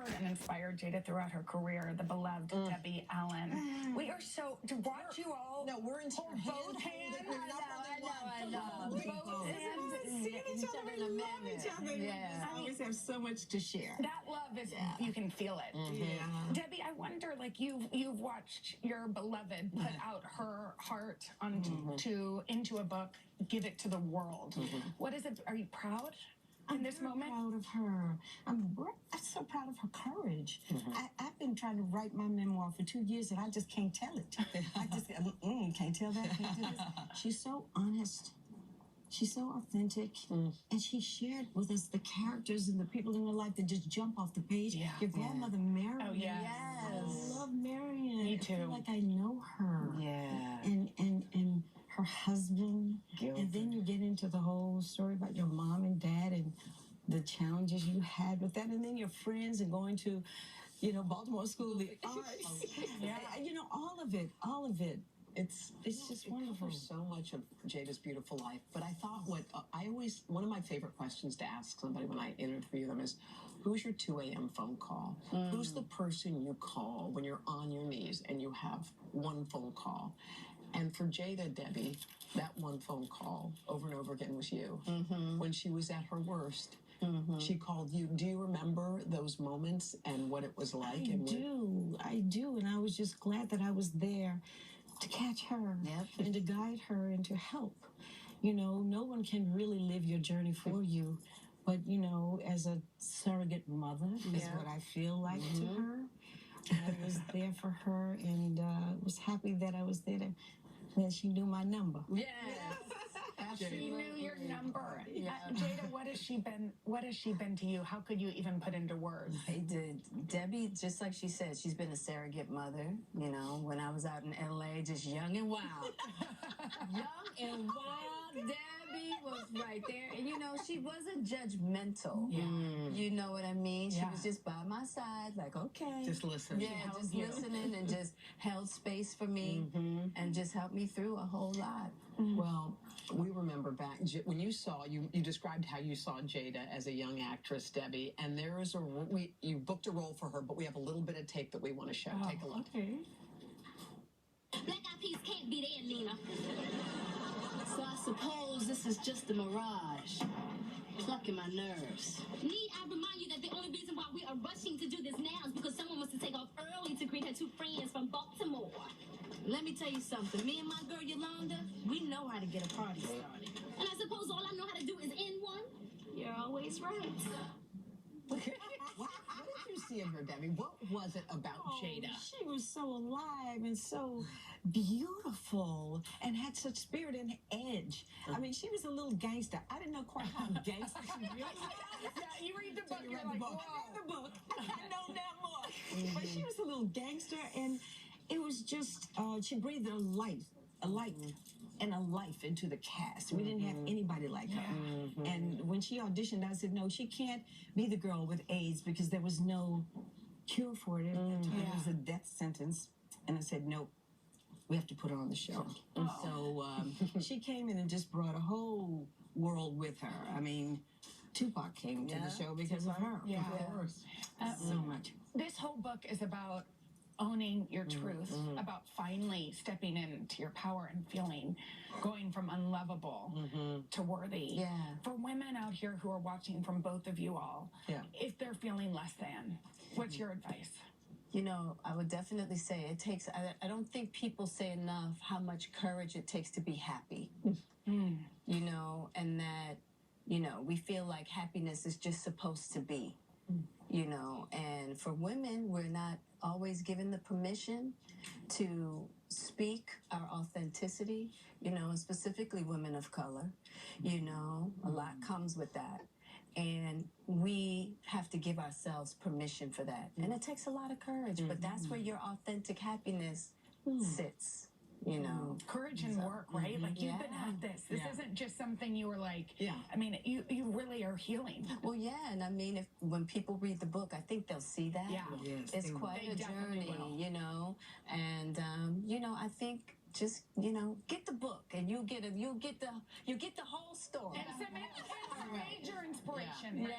mentored and inspired Jada throughout her career, the beloved Debbie Allen. We are so to watch you all. No, we're in both hands. I know. Both hands. Seeing each other, we love each other. Yeah. We always have so much to share. That love is, you can feel it. Yeah. Debbie, I wonder, like you've watched your beloved put out her heart into a book, give it to the world. What is it? Are you proud? In this moment? I'm proud of her. I'm so proud of her courage. I've been trying to write my memoir for 2 years and I just can't tell it. I just can't tell that, can't do this. She's so honest. She's so authentic. And she shared with us the characters and the people in her life that just jump off the page. Yeah. Your grandmother, Marion. Oh, yes. I love Marion. Me too. I feel like I know her. Yeah. And her husband. And then you get into the whole story about your mom and dad and the challenges you had with that. And then your friends and going to, Baltimore School of the Arts. All of it. It's just wonderful. Covers so much of Jada's beautiful life. But I thought one of my favorite questions to ask somebody when I interview them is, who's your 2 a.m. phone call? Who's the person you call when you're on your knees and you have one phone call? And for Jada, Debbie, that one phone call over and over again was you. When she was at her worst, she called you. Do you remember those moments and what it was like? I do. And I was just glad that I was there to catch her and to guide her and to help. No one can really live your journey for you. But, as a surrogate mother is what I feel like to her. I was there for her and was happy that I was there that she knew my number. Yes. She knew your number. Jada, what has she been to you? How could you even put into words? I did. Debbie, just like she said, she's been a surrogate mother. When I was out in LA, just young and wild. Young and wild. Debbie was right there. And she wasn't judgmental. You know what I mean? She was just by my side, like, okay. Just listen. Yeah, just listening and just held space for me and just helped me through a whole lot. Well, we remember back when you described how you saw Jada as a young actress, Debbie, and there is you booked a role for her, but we have a little bit of tape that we want to show. Take a look. Okay. Black Eyed Peas can't be there, Nina. So I suppose this is just a mirage, plucking my nerves. Need I remind you that the only reason why we are rushing to do this now is because someone wants to take off early to greet her 2 friends from Baltimore. Let me tell you something. Me and my girl Yolanda, we know how to get a party started. And I suppose all I know how to do is end one? You're always right. What did you see in her, Debbie? What was it about Jada? She was so alive and so beautiful and had such spirit and edge. I mean, she was a little gangster. I didn't know quite how gangster she really was. You read the book, You you're read like, the book. whoa. I read the book. I know now more. But she was a little gangster, and it was just, she breathed a light and a life into the cast. We didn't have anybody like her. And when she auditioned, I said, no, she can't be the girl with AIDS because there was no cure for it. It was a death sentence. And I said, nope, we have to put her on the show. And so she came in and just brought a whole world with her. I mean, Tupac came to the show because of her. Yeah. Of course. So much. This whole book is about owning your truth, about finally stepping into your power and going from unlovable to worthy. Yeah. For women out here who are watching from both of you all, if they're feeling less than, what's your advice? I would definitely say it takes, I don't think people say enough how much courage it takes to be happy. And that, we feel like happiness is just supposed to be. And for women, we're not always given the permission to speak our authenticity, and specifically women of color, a lot comes with that. And we have to give ourselves permission for that. And it takes a lot of courage, but that's where your authentic happiness sits. Courage and work, right? Like you've been at this. This isn't just something you were like, I mean, you really are healing. Well, and I mean, when people read the book, I think they'll see that. Yeah. Yes, It's quite a journey, and, I think just, get the book and you'll get the whole story. It's a major inspiration. Yeah,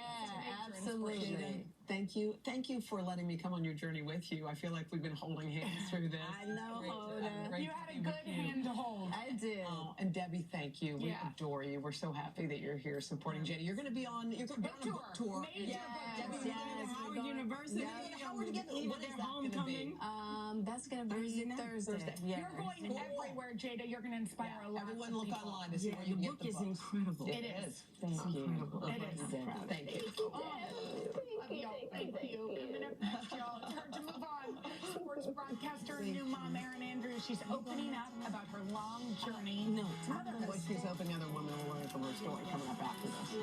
absolutely. Thank you. Thank you for letting me come on your journey with you. I feel like we've been holding hands through this. I know, Hoda. Great You to had be a with good you. hand to hold. I did. Oh, and Debbie, thank you. We Yeah. adore you. We're so happy that you're here supporting Jada. You're going to be on. You're going to be on a book tour. Major Yes, book tour. Debbie, yes, you're going to we're Howard going- University. Yeah. You're going to Howard together. Either What is they're that going to be? homecoming. That's gonna be Thursday night? Thursday. Yeah. You're going everywhere, Jada. You're going to inspire a lot Everyone of look people. online to see Yeah, where the you get book the is books. incredible. It is. Thank you. Incredible. It is. Thank you. Love y'all. Thank you. Coming up next, y'all. It's hard to move on. Sports broadcaster and new mom Erin Andrews. She's opening up about her long journey. No, Well, she's hoping other women will learn from her story coming up after this.